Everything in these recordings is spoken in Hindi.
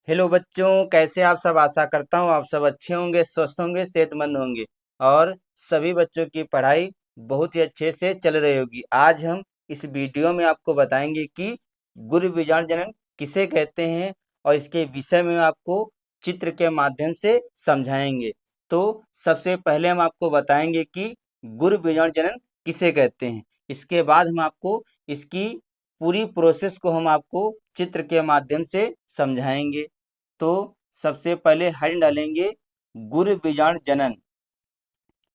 हेलो बच्चों, कैसे आप सब। आशा करता हूँ आप सब अच्छे होंगे, स्वस्थ होंगे, सेहतमंद होंगे और सभी बच्चों की पढ़ाई बहुत ही अच्छे से चल रही होगी। आज हम इस वीडियो में आपको बताएंगे कि गुरु बीजाणु जनन किसे कहते हैं और इसके विषय में आपको चित्र के माध्यम से समझाएंगे। तो सबसे पहले हम आपको बताएंगे कि गुरु बीजाणु जनन किसे कहते हैं। इसके बाद हम आपको इसकी पूरी प्रोसेस को हम आपको चित्र के माध्यम से समझाएंगे। तो सबसे पहले हेडिंग डालेंगे गुरु बीजाणु जनन।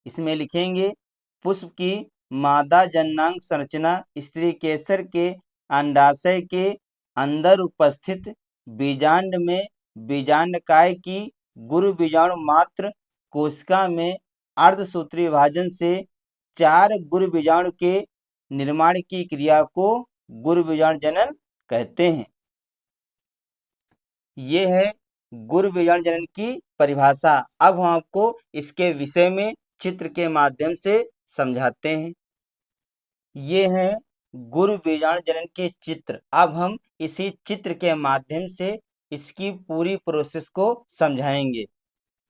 इसमें लिखेंगे पुष्प की मादा जननांग संरचना स्त्री केसर के अंडाशय के अंदर उपस्थित बीजांड में बीजांडकाय की गुरु बीजाणु मात्र कोशिका में अर्धसूत्री विभाजन से 4 गुरु बीजाणु के निर्माण की क्रिया को गुरु बीजाणु जनन कहते हैं। ये है गुरु बीजाणु जनन की परिभाषा। अब हम आपको इसके विषय में चित्र के माध्यम से समझाते हैं। ये है गुरु बीजाणु जनन के चित्र। अब हम इसी चित्र के माध्यम से इसकी पूरी प्रोसेस को समझाएंगे।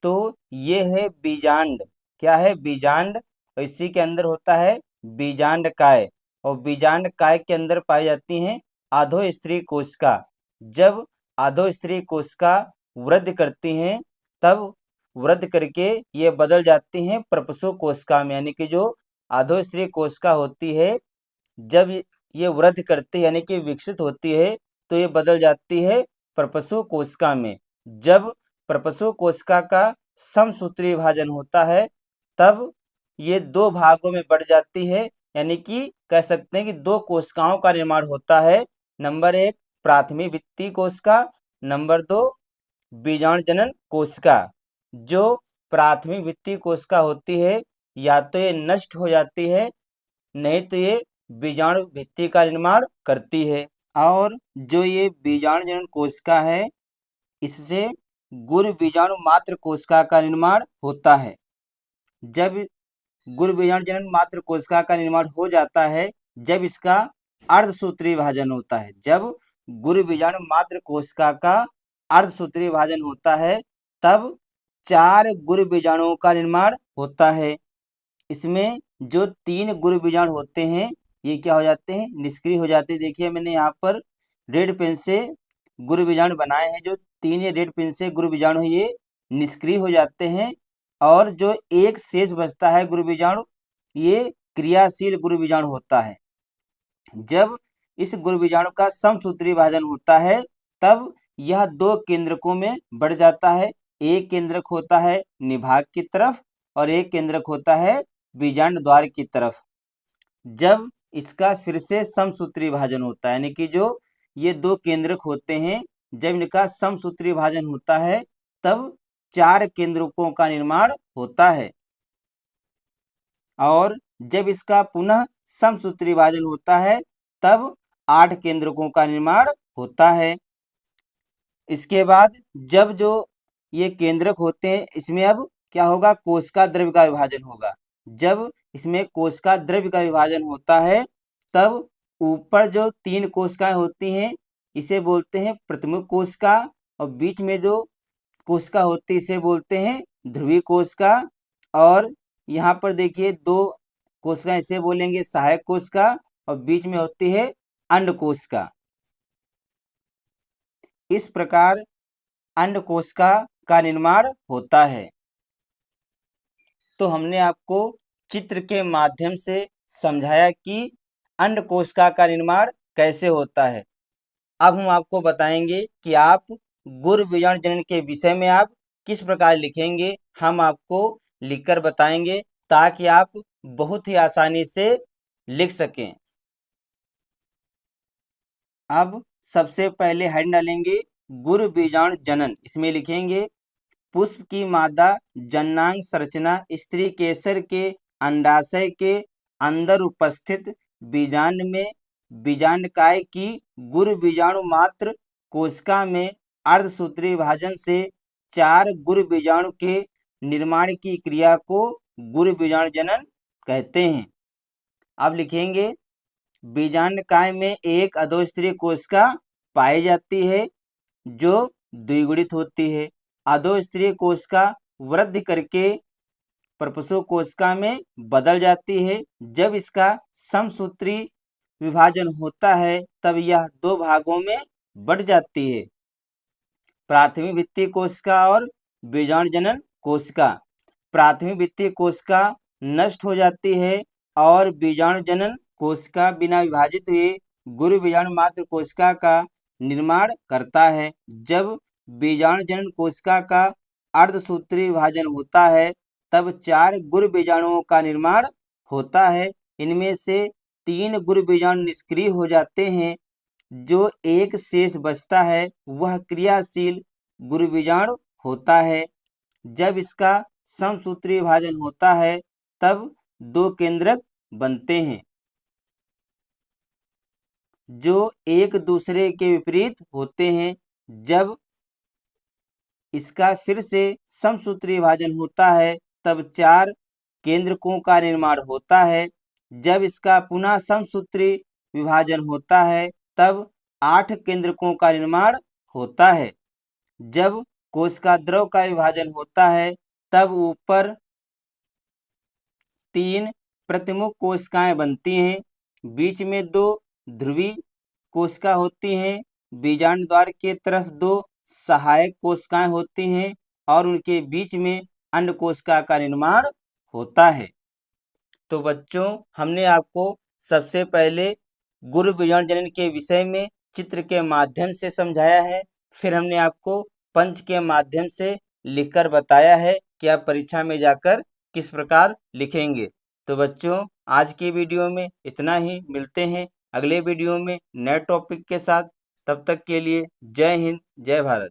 तो ये है बीजांड। क्या है? बीजांड। और इसी के अंदर होता है बीजांडकाय और बीजांडकाय के अंदर पाई जाती हैं अधोस्त्री कोशिका। जब अधोस्त्री कोशिका वृद्धि करती हैं तब वृद्धि करके ये बदल जाती हैं प्रपसु कोशिका में। यानी कि जो अधोस्त्री कोशिका होती है जब ये वृद्धि करती है यानी कि विकसित होती है तो ये बदल जाती है प्रपसु कोशिका में। जब प्रपसु कोशिका का समसूत्री विभाजन होता है तब ये 2 भागों में बढ़ जाती है। यानी कि कह सकते हैं कि 2 कोशिकाओं का निर्माण होता है। नंबर 1 प्राथमिक भित्ति कोशिका, नंबर 2 बीजाणु जनन कोशिका। जो प्राथमिक भित्ति कोशिका होती है या तो ये नष्ट हो जाती है, नहीं तो ये बीजाणु भित्ति का निर्माण करती है। और जो ये बीजाणु जनन कोशिका है इससे गुरु बीजाणु मात्र कोशिका का निर्माण होता है। जब गुरु बीजाणु जनन मात्र कोशिका का निर्माण हो जाता है जब इसका अर्धसूत्री विभाजन होता है। जब गुरु बीजाणु मात्र कोशिका का अर्धसूत्री विभाजन होता है तब 4 गुरु बीजाणुओं का निर्माण होता है। इसमें जो 3 गुरु बीजाणु होते हैं ये क्या हो जाते हैं? निष्क्रिय हो जाते हैं। देखिए मैंने यहाँ पर रेड पेन से गुरु बीजाणु बनाए हैं। जो 3 रेड पेन से गुरु बीजाणु ये निष्क्रिय हो जाते हैं और जो एक शेष बचता है गुरु बीजाणु ये क्रियाशील गुरु बीजाणु होता है। जब इस गुरु बीजाणु का समसूत्री विभाजन होता है तब यह 2 केंद्रकों में बढ़ जाता है। एक केंद्रक होता है निभाग की तरफ और एक केंद्रक होता है बीजांड द्वार की तरफ। जब इसका फिर से समसूत्री विभाजन होता है यानी कि जो ये 2 केंद्रक होते हैं जब इनका समसूत्री विभाजन होता है तब 4 केंद्रकों का निर्माण होता है। और जब इसका पुनः समसूत्री विभाजन होता है तब 8 केंद्रकों का निर्माण होता है। इसके बाद जब जो ये केंद्रक होते हैं इसमें अब क्या होगा? कोशिका द्रव्य का विभाजन होगा। जब इसमें कोशिका द्रव्य का विभाजन होता है तब ऊपर जो 3 कोशिकाएं होती हैं इसे बोलते हैं प्रतिमुख कोशिका और बीच में जो कोशिका होती है इसे बोलते हैं ध्रुवीय कोशिका। और यहाँ पर देखिए 2 कोशिका इसे बोलेंगे सहायक कोशिका और बीच में होती है अंड कोशिका। इस प्रकार अंड कोशिका का निर्माण होता है। तो हमने आपको चित्र के माध्यम से समझाया कि अंड कोशिका का निर्माण कैसे होता है। अब हम आपको बताएंगे कि आप गुरु बीजाणु जनन के विषय में आप किस प्रकार लिखेंगे। हम आपको लिखकर बताएंगे ताकि आप बहुत ही आसानी से लिख सकें। अब सबसे पहले हेडिंग डालेंगे गुरु बीजाणु जनन। इसमें लिखेंगे पुष्प की मादा जननांग संरचना स्त्री केसर के अंडाशय के अंदर उपस्थित बीजांड में बीजांडकाय की गुरु बीजाणु मात्र कोशिका में अर्धसूत्री विभाजन से 4 गुरु बीजाणु के निर्माण की क्रिया को गुरु बीजाणु जनन कहते हैं। अब लिखेंगे बीजांडकाय में एक अधोस्त्री कोशिका पाई जाती है जो द्विगुणित होती है। अधोस्तरीय कोशिका वृद्धि करके परपोषो कोशिका में बदल जाती है। जब इसका समसूत्री विभाजन होता है तब यह दो भागों में बढ़ जाती है, प्राथमिक भित्ति कोशिका और बीजाणुजनन कोशिका। प्राथमिक भित्ति कोशिका नष्ट हो जाती है और बीजाणुजनन कोशिका बिना विभाजित हुए गुरु बीजाणु मात्र कोशिका का निर्माण करता है। जब बीजाणुजनन कोशिका का अर्धसूत्री विभाजन होता है तब 4 गुरु बीजाणुओं का निर्माण होता है। इनमें से 3 गुरु बीजाणु निष्क्रिय हो जाते हैं। जो एक शेष बचता है वह क्रियाशील गुरु बीजाणु होता है। जब इसका समसूत्री विभाजन होता है तब 2 केंद्रक बनते हैं जो एक दूसरे के विपरीत होते हैं। जब इसका फिर से समसूत्री विभाजन होता है तब 4 केंद्रकों का निर्माण होता है। जब इसका पुनः समसूत्री विभाजन होता है तब 8 केंद्रकों का निर्माण होता है। जब कोशिका द्रव का विभाजन होता है तब ऊपर 3 प्रतिमुख कोशिकाएं बनती हैं, बीच में 2 ध्रुवीय कोशिका होती हैं, बीजांड द्वार के तरफ 2 सहायक कोशिकाएं होती हैं और उनके बीच में अंड कोशिका का निर्माण होता है। तो बच्चों, हमने आपको सबसे पहले गुरु बीजाणु जनन के विषय में चित्र के माध्यम से समझाया है। फिर हमने आपको पंच के माध्यम से लिखकर बताया है कि आप परीक्षा में जाकर किस प्रकार लिखेंगे। तो बच्चों, आज की वीडियो में इतना ही। मिलते हैं अगले वीडियो में नए टॉपिक के साथ। तब तक के लिए जय हिंद, जय भारत।